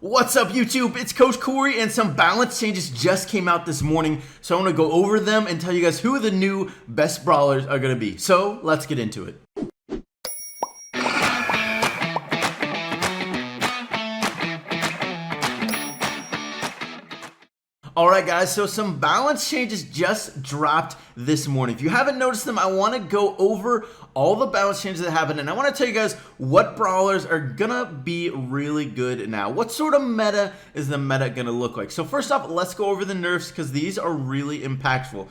What's up YouTube? It's Coach Cory, and some balance changes just came out this morning, so I want to go over them and tell you guys who the new best brawlers are going to be. So let's get into it. Alright guys, so some balance changes just dropped this morning. If you haven't noticed them, I want to go over all the balance changes that happened, and I want to tell you guys what brawlers are gonna be really good now. What sort of meta is the meta gonna look like? So first off, let's go over the nerfs because these are really impactful.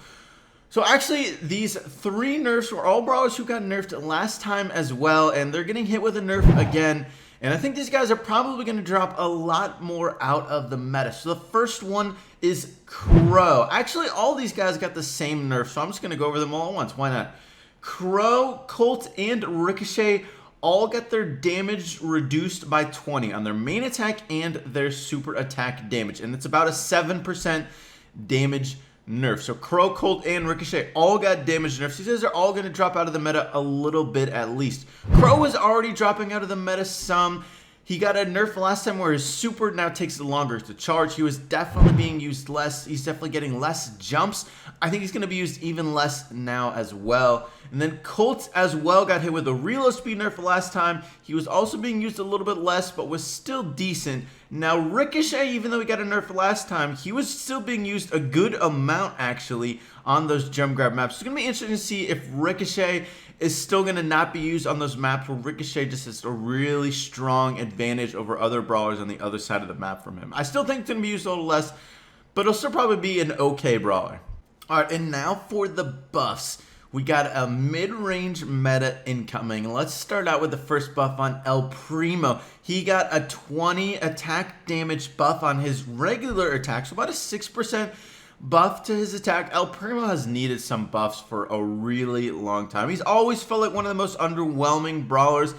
So actually, these three nerfs were all brawlers who got nerfed last time as well, and they're getting hit with a nerf again. And I think these guys are probably going to drop a lot more out of the meta. So the first one is Crow. Actually, all these guys got the same nerf, so I'm just going to go over them all at once. Why not? Crow, Colt, and Ricochet all got their damage reduced by 20 on their main attack and their super attack damage. And it's about a 7% damage nerf. So Crow, Colt, and Ricochet all got damage nerfs. These guys are all going to drop out of the meta a little bit at least. Crow is already dropping out of the meta some. He got a nerf last time where his super now takes longer to charge. He was definitely being used less. He's definitely getting less jumps. I think he's going to be used even less now as well. And then Colt as well got hit with a reload speed nerf last time. He was also being used a little bit less, but was still decent. Now Ricochet, even though he got a nerf last time, he was still being used a good amount actually on those gem grab maps. It's going to be interesting to see if Ricochet is still going to not be used on those maps where Ricochet just has a really strong advantage over other brawlers on the other side of the map from him. I still think it's going to be used a little less, but it'll still probably be an okay brawler. Alright, and now for the buffs. We got a mid-range meta incoming. Let's start out with the first buff on El Primo. He got a 20 attack damage buff on his regular attack, so about a 6% buff to his attack. El Primo has needed some buffs for a really long time. He's always felt like one of the most underwhelming brawlers,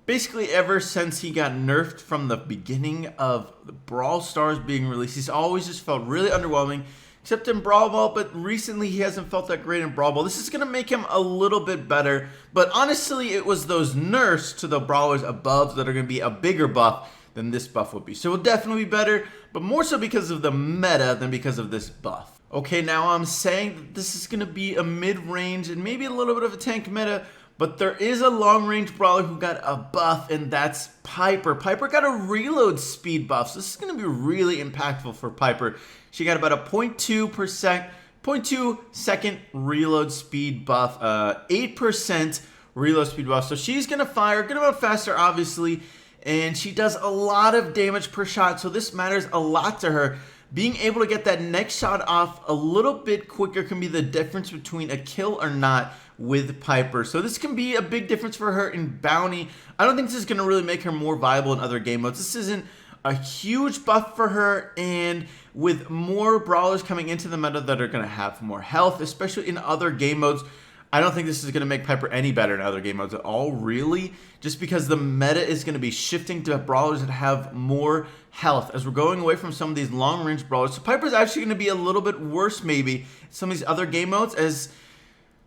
basically ever since he got nerfed from the beginning of the Brawl Stars being released. He's always just felt really underwhelming, except in Brawl Ball, but recently he hasn't felt that great in Brawl Ball. This is going to make him a little bit better, but honestly, it was those nerfs to the brawlers above that are going to be a bigger buff than this buff would be. So it'll definitely be better, but more so because of the meta than because of this buff. Okay, now I'm saying that this is going to be a mid-range and maybe a little bit of a tank meta, but there is a long-range brawler who got a buff, and that's Piper. Piper got a reload speed buff, so this is going to be really impactful for Piper. She got about a 0.2 second reload speed buff, 8% reload speed buff. So she's going to fire a good amount faster, obviously, and she does a lot of damage per shot, so this matters a lot to her. Being able to get that next shot off a little bit quicker can be the difference between a kill or not with Piper. So this can be a big difference for her in Bounty. I don't think this is going to really make her more viable in other game modes. This isn't a huge buff for her, and with more brawlers coming into the meta that are going to have more health, especially in other game modes, I don't think this is going to make Piper any better in other game modes at all, really, just because the meta is going to be shifting to brawlers that have more health as we're going away from some of these long-range brawlers. So Piper's actually going to be a little bit worse, maybe, in some of these other game modes, as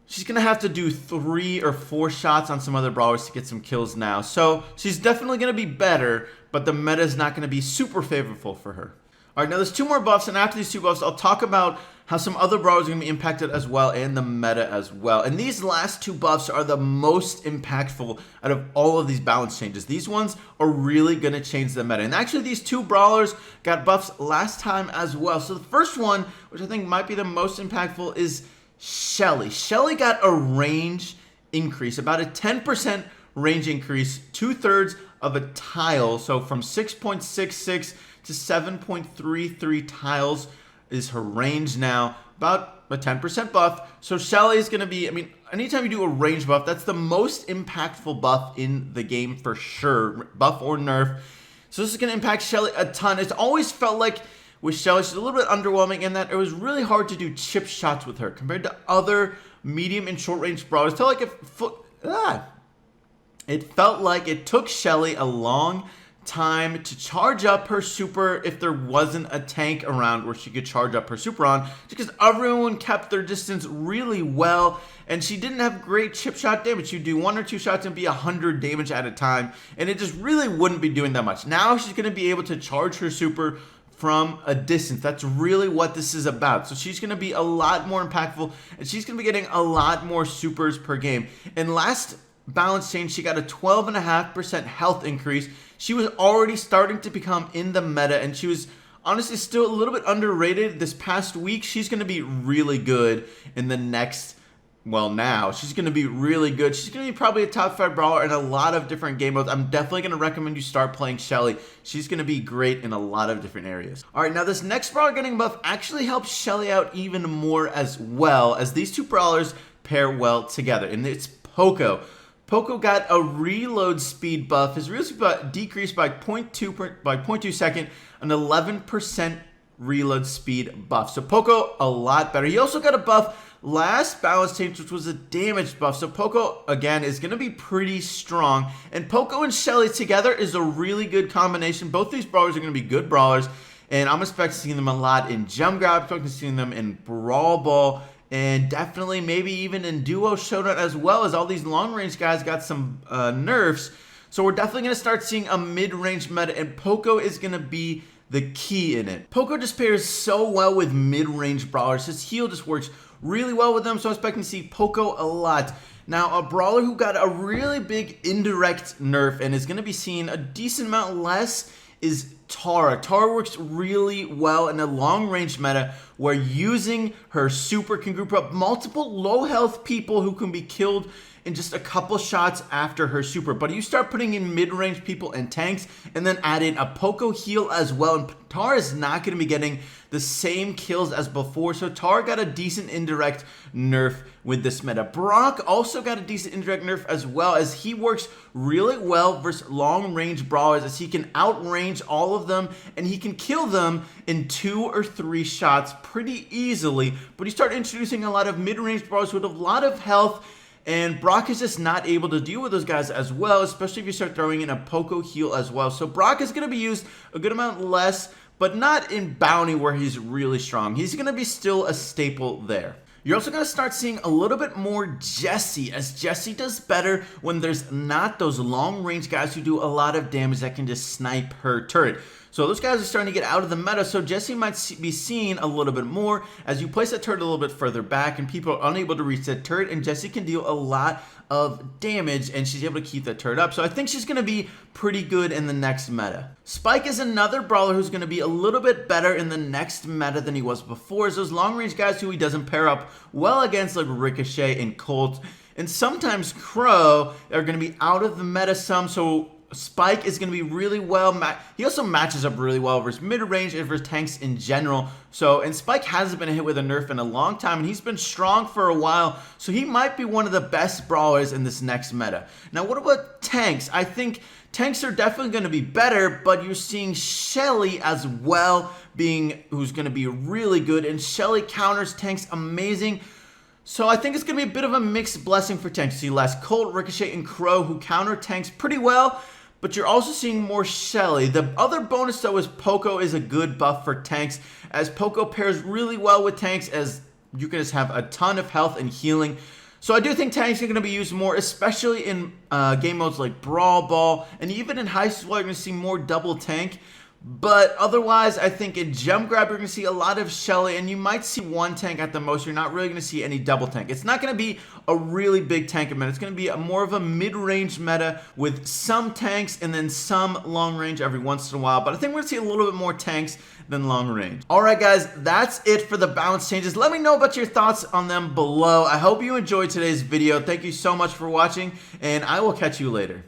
she's going to have to do 3 or 4 shots on some other brawlers to get some kills now. So she's definitely going to be better, but the meta is not going to be super favorable for her. Alright, now there's 2 more buffs, and after these 2 buffs, I'll talk about how some other brawlers are going to be impacted as well, and the meta as well. And these last 2 buffs are the most impactful out of all of these balance changes. These ones are really going to change the meta. And actually, these 2 brawlers got buffs last time as well. So the first one, which I think might be the most impactful, is Shelly. Shelly got a range increase, about a 10% range increase, 2/3 of a tile. So from 6.66 to 7.33 tiles is her range now, about a 10% buff. So Shelly is going to be, I mean, anytime you do a range buff, that's the most impactful buff in the game for sure, buff or nerf. So this is going to impact Shelly a ton. It's always felt like with Shelly, she's a little bit underwhelming in that it was really hard to do chip shots with her compared to other medium and short range brawlers. It felt like it took Shelly a long time to charge up her super if there wasn't a tank around where she could charge up her super on, because everyone kept their distance really well, and she didn't have great chip shot damage. She'd do 1 or 2 shots and be 100 damage at a time, and it just really wouldn't be doing that much. Now she's going to be able to charge her super from a distance. That's really what this is about. So she's going to be a lot more impactful, and she's going to be getting a lot more supers per game. And last balance change, she got a 12.5% health increase. She was already starting to become in the meta, and she was honestly still a little bit underrated this past week. She's going to be really good in the next, well, now she's going to be really good. She's going to be probably a top 5 brawler in a lot of different game modes. I'm definitely going to recommend you start playing Shelly. She's going to be great in a lot of different areas. All right, now this next brawler getting buff actually helps Shelly out even more, as well as these two brawlers pair well together, and it's Poco. Poco got a reload speed buff. His reload speed buff decreased by 0.2 second, an 11% reload speed buff. So Poco a lot better. He also got a buff last balance change, which was a damage buff. So Poco again is going to be pretty strong. And Poco and Shelly together is a really good combination. Both these brawlers are going to be good brawlers, and I'm expecting to see them a lot in Jump Grab. I'm expecting to see them in Brawl Ball, and definitely maybe even in Duo Showdown, as well as all these long-range guys got some nerfs. So we're definitely going to start seeing a mid-range meta, and Poco is going to be the key in it. Poco just pairs so well with mid-range brawlers. His heal just works really well with them, so I'm expecting to see Poco a lot. Now, a brawler who got a really big indirect nerf and is going to be seeing a decent amount less is Tara. Tara works really well in a long-range meta where using her super can group up multiple low-health people who can be killed in just a couple shots after her super. But you start putting in mid-range people and tanks, and then add in a Poco heal as well, and Tara is not going to be getting the same kills as before. So Tara got a decent indirect nerf with this meta. Brock also got a decent indirect nerf as well, as he works really well versus long-range brawlers, as he can outrange all of them and he can kill them in 2 or 3 shots pretty easily. But you start introducing a lot of mid-range brawlers with a lot of health, and Brock is just not able to deal with those guys as well, especially if you start throwing in a Poco heal as well. So Brock is going to be used a good amount less, but not in Bounty where he's really strong. He's going to be still a staple there. You're also going to start seeing a little bit more Jessie, as Jessie does better when there's not those long-range guys who do a lot of damage that can just snipe her turret. So those guys are starting to get out of the meta, so Jessie might be seen a little bit more as you place that turret a little bit further back and people are unable to reach that turret, and Jessie can deal a lot of damage and she's able to keep that turret up. So I think she's going to be pretty good in the next meta. Spike is another brawler who's going to be a little bit better in the next meta than he was before, as those long-range guys who he doesn't pair up well against, like Ricochet and Colt and sometimes Crow, are going to be out of the meta some. So Spike is going to be really well. He also matches up really well versus mid-range and versus tanks in general. So, and Spike hasn't been hit with a nerf in a long time, and he's been strong for a while. So he might be one of the best brawlers in this next meta. Now, what about tanks? I think tanks are definitely going to be better, but you're seeing Shelly as well who's going to be really good, and Shelly counters tanks amazing. So I think it's going to be a bit of a mixed blessing for tanks. You see less Colt, Ricochet, and Crow who counter tanks pretty well, but you're also seeing more Shelly. The other bonus, though, is Poco is a good buff for tanks, as Poco pairs really well with tanks, as you can just have a ton of health and healing. So I do think tanks are going to be used more, especially in game modes like Brawl Ball, and even in Heist as well, you're going to see more double tank. But otherwise, I think in Jump Grab, you're going to see a lot of Shelly, and you might see one tank at the most. You're not really going to see any double tank. It's not going to be a really big tank meta. It's going to be more of a mid-range meta with some tanks and then some long range every once in a while. But I think we're going to see a little bit more tanks than long range. All right, guys, that's it for the balance changes. Let me know about your thoughts on them below. I hope you enjoyed today's video. Thank you so much for watching, and I will catch you later.